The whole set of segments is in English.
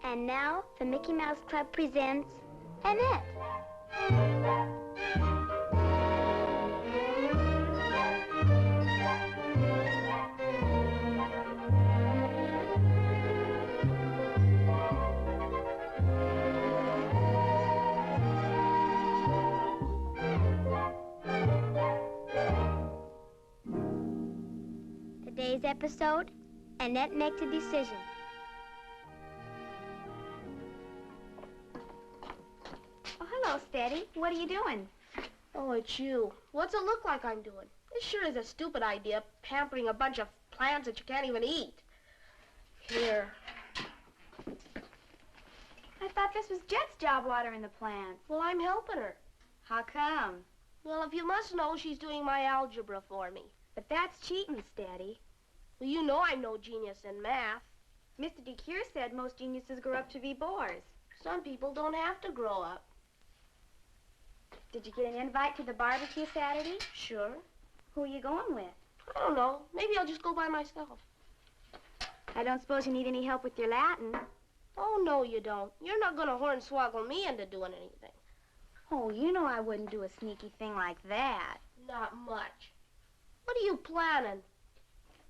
And now, the Mickey Mouse Club presents Annette. Today's episode, Annette Makes a Decision. Oh, hello, Steady. What are you doing? Oh, it's you. What's it look like I'm doing? This sure is a stupid idea, pampering a bunch of plants that you can't even eat. Here. I thought this was Jet's job watering the plants. Well, I'm helping her. How come? Well, if you must know, she's doing my algebra for me. But that's cheating, Steady. Well, you know I'm no genius in math. Mr. DeCure said most geniuses grow up to be bores. Some people don't have to grow up. Did you get an invite to the barbecue Saturday? Sure. Who are you going with? I don't know. Maybe I'll just go by myself. I don't suppose you need any help with your Latin. Oh, no, you don't. You're not going to hornswoggle me into doing anything. Oh, you know I wouldn't do a sneaky thing like that. Not much. What are you planning?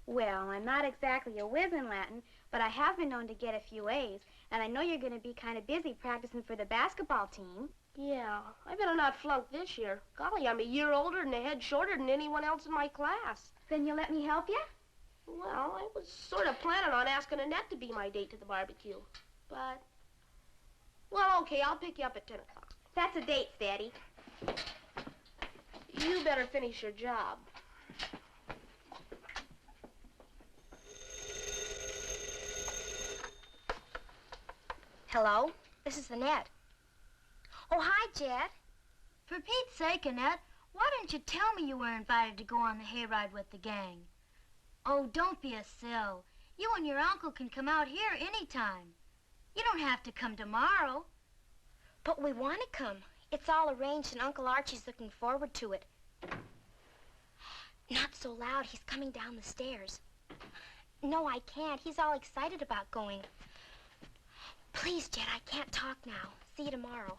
Well, I'm not exactly a whiz in Latin, but I have been known to get a few A's, and I know you're going to be kind of busy practicing for the basketball team. Yeah, I better not flunk this year. Golly, I'm a year older and a head shorter than anyone else in my class. Then you'll let me help you? Well, I was sort of planning on asking Annette to be my date to the barbecue, but... Well, okay, I'll pick you up at 10 o'clock. That's a date, Steady. You better finish your job. Hello, this is Annette. Oh, hi, Jet. For Pete's sake, Annette, why didn't you tell me you were invited to go on the hayride with the gang? Oh, don't be a sill. You and your uncle can come out here anytime. You don't have to come tomorrow. But we want to come. It's all arranged and Uncle Archie's looking forward to it. Not so loud. He's coming down the stairs. No, I can't. He's all excited about going. Please, Jet, I can't talk now. See you tomorrow.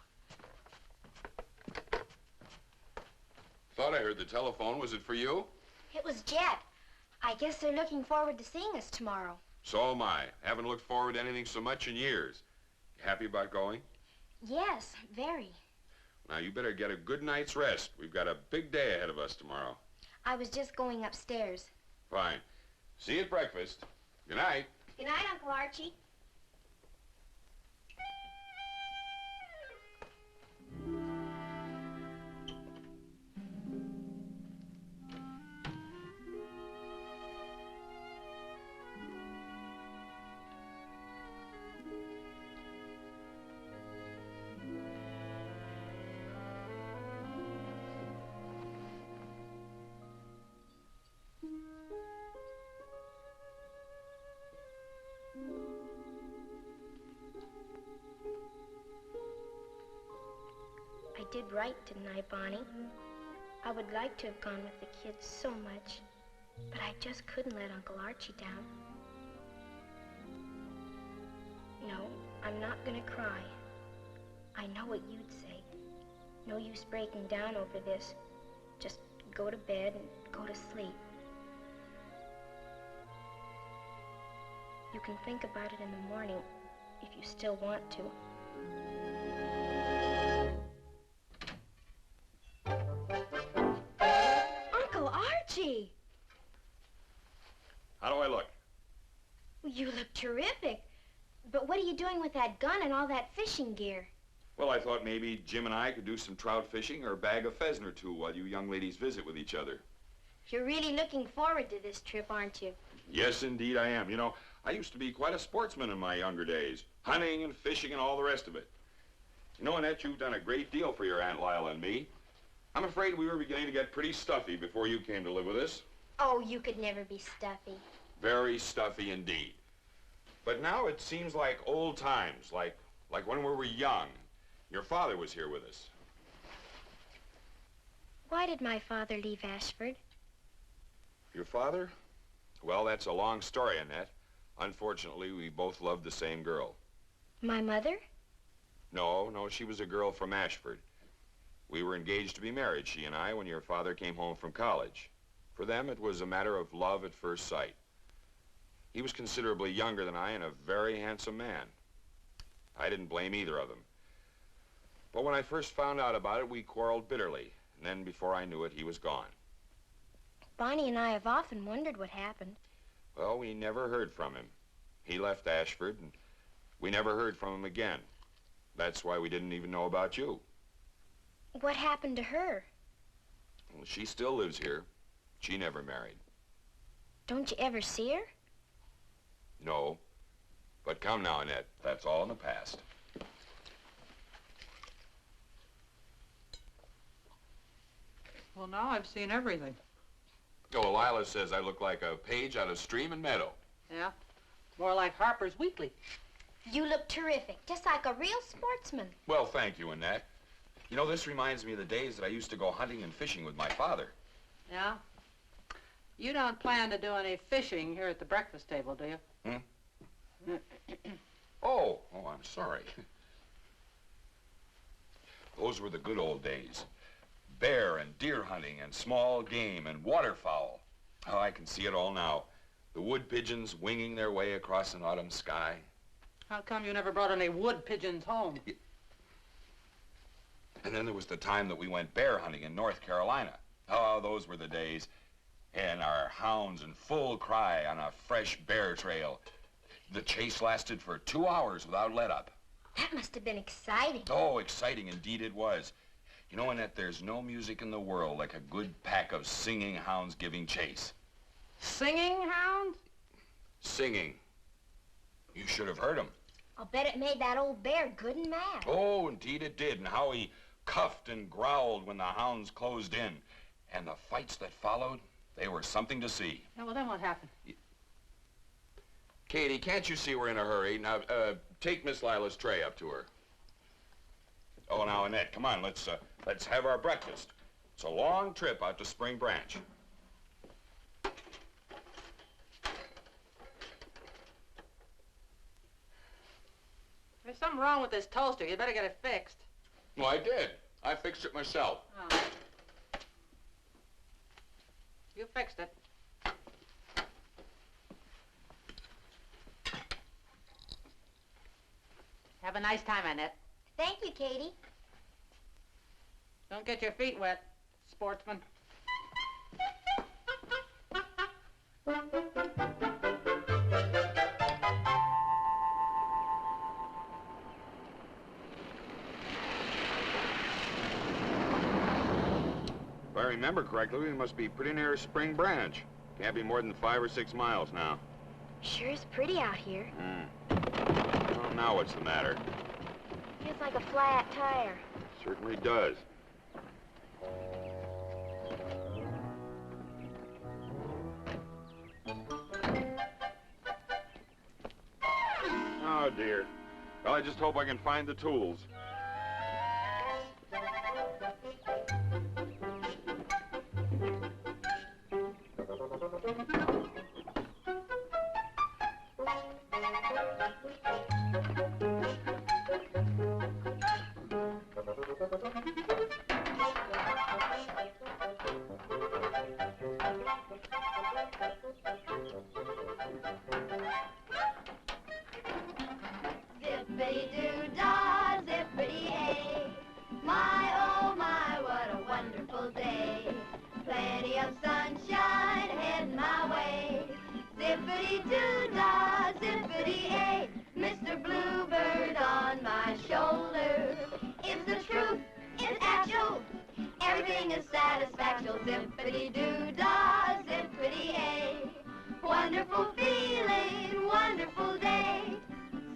Thought I heard the telephone. Was it for you? It was Jet. I guess they're looking forward to seeing us tomorrow. So am I. Haven't looked forward to anything so much in years. You happy about going? Yes, very. Now, you better get a good night's rest. We've got a big day ahead of us tomorrow. I was just going upstairs. Fine. See you at breakfast. Good night. Good night, Uncle Archie. I did right, didn't I, Bonnie? I would like to have gone with the kids so much, but I just couldn't let Uncle Archie down. No, I'm not gonna cry. I know what you'd say. No use breaking down over this. Just go to bed and go to sleep. You can think about it in the morning if you still want to. Uncle Archie! How do I look? You look terrific. But what are you doing with that gun and all that fishing gear? Well, I thought maybe Jim and I could do some trout fishing or bag a pheasant or two while you young ladies visit with each other. You're really looking forward to this trip, aren't you? Yes, indeed I am. You know, I used to be quite a sportsman in my younger days. Hunting and fishing and all the rest of it. You know, Annette, you've done a great deal for your Aunt Lila and me. I'm afraid we were beginning to get pretty stuffy before you came to live with us. Oh, you could never be stuffy. Very stuffy indeed. But now it seems like old times, like when we were young. Your father was here with us. Why did my father leave Ashford? Your father? Well, that's a long story, Annette. Unfortunately, we both loved the same girl. My mother? No, she was a girl from Ashford. We were engaged to be married, she and I, when your father came home from college. For them, it was a matter of love at first sight. He was considerably younger than I and a very handsome man. I didn't blame either of them. But when I first found out about it, we quarreled bitterly. And then before I knew it, he was gone. Bonnie and I have often wondered what happened. Well, we never heard from him. He left Ashford, and we never heard from him again. That's why we didn't even know about you. What happened to her? Well, she still lives here. She never married. Don't you ever see her? No. But come now, Annette. That's all in the past. Well, now I've seen everything. Oh, Lila says I look like a page out of Stream and Meadow. Yeah? More like Harper's Weekly. You look terrific, just like a real sportsman. Well, thank you, Annette. You know, this reminds me of the days that I used to go hunting and fishing with my father. Yeah? You don't plan to do any fishing here at the breakfast table, do you? Oh, I'm sorry. Those were the good old days. Bear and deer hunting and small game and waterfowl. Oh, I can see it all now. The wood pigeons winging their way across an autumn sky. How come you never brought any wood pigeons home? And then there was the time that we went bear hunting in North Carolina. Oh, those were the days. And our hounds in full cry on a fresh bear trail. The chase lasted for 2 hours without let-up. That must have been exciting. Oh, exciting indeed it was. You know, Annette, there's no music in the world like a good pack of singing hounds giving chase. Singing hounds? Singing. You should have heard them. I'll bet it made that old bear good and mad. Oh, indeed it did. And how he cuffed and growled when the hounds closed in. And the fights that followed, they were something to see. Yeah, well, then what happened? Katie, can't you see we're in a hurry? Now, take Miss Lila's tray up to her. Oh, now, Annette, come on, let's have our breakfast. It's a long trip out to Spring Branch. There's something wrong with this toaster. You better get it fixed. Well, I did. I fixed it myself. Oh. You fixed it. Have a nice time, Annette. Thank you, Katie. Don't get your feet wet, sportsman. If I remember correctly, we must be pretty near Spring Branch. Can't be more than 5 or 6 miles now. Sure is pretty out here. Well, now what's the matter? Feels like a flat tire. Certainly does. Oh, dear. Well, I just hope I can find the tools. Zippity-doo-dah, zippity-ay. My, oh my, what a wonderful day. Plenty of sunshine heading my way. Zippity-doo-dah, zippity-ay. Mr. Bluebird on my shoulder. It's the truth, it's actual. Everything is satisfactual. Zippity-doo-dah, zippity-ay. Wonderful feeling, wonderful day.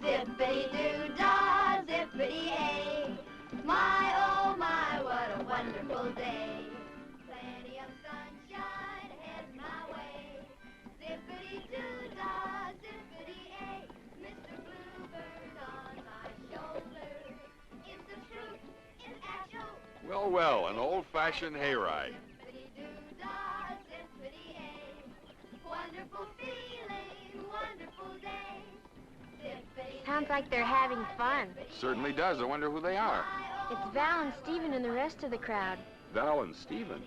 Zippity-doo-dah, zippity-ay. My, oh my, what a wonderful day. Plenty of sunshine heading my way. Zippity-doo-dah, zippity-ay. Mr. Bluebird on my shoulder. It's the truth, it's actual. Well, well, an old-fashioned hayride. Zippity-doo-dah, zippity-ay. Wonderful feeling, wonderful day. How sounds like they're having fun. It certainly does. I wonder who they are. It's Val and Stephen and the rest of the crowd. Val and Stephen.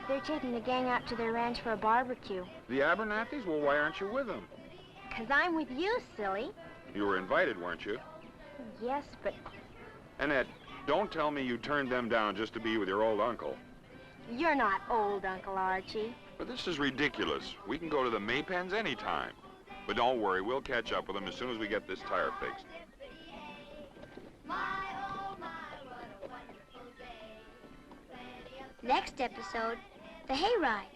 They're taking the gang out to their ranch for a barbecue. The Abernathys? Well, why aren't you with them? 'Cause I'm with you, silly. You were invited, weren't you? Yes, but Annette, don't tell me you turned them down just to be with your old uncle. you're not old, Uncle Archie. But this is ridiculous. We can go to the Maypens anytime. But don't worry, we'll catch up with them as soon as we get this tire fixed. Next episode, the hayride.